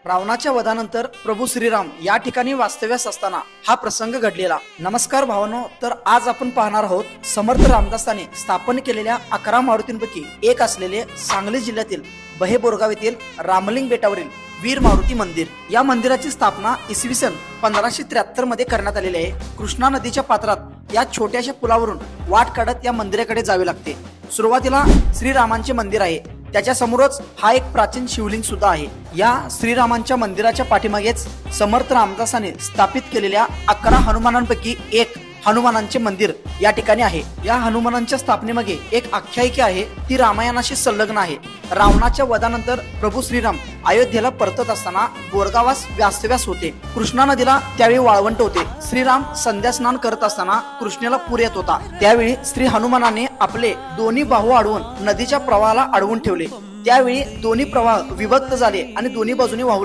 रावणाच्या वधानंतर प्रभू श्रीराम या ठिकाणी वास्तव्यास असताना हा प्रसंग घडलेला। नमस्कार भावांनो, तर आज आपण पाहणार आहोत समर्थ रामदासांनी स्थापन केलेल्या 11 मारुतींपैकी एक असलेले सांगली जिल्ह्यातील बहे बोरगाव येथील रामलिंग बेटावरील वीर मारुती मंदिर। या मंदिराची स्थापना इसवी सन 1573 मध्ये करण्यात आलेली आहे। कृष्णा नदीच्या पात्रात या छोट्याशा पुलावरून वाट काढत या मंदिराकडे जावे लागते। सुरुवातीला श्रीरामांचे मंदिर आहे, त्याच्या समोरच हा एक प्राचीन शिवलिंग सुद्धा आहे। या श्रीरामांच्या मंदिराच्या पाठीमागेच समर्थ रामदासाने स्थापित केलेल्या 11 हनुमानांपैकी एक हनुमानांचे मंदिर या ठिकाणी आहे। या हनुमानांच्या स्थापनेमागे एक आख्यायिका आहे, ती रामायणाशी संलग्न आहे। रावणाच्या वधानंतर प्रभू श्रीराम अयोध्येला परतत असताना बोरगावास वास्तव्यास होते। कृष्णा नदीला त्यावेळी वाळवंट होते। श्रीराम संध्या स्नान करत असताना कृष्णेला पूर येत होता। त्यावेळी श्री हनुमानाने आपले दोन्ही बाहू अडवून नदीच्या प्रवाहाला अडवून ठेवले। त्यावेळी दोन्ही प्रवाह विभक्त झाले आणि दोन्ही बाजूनी वाहू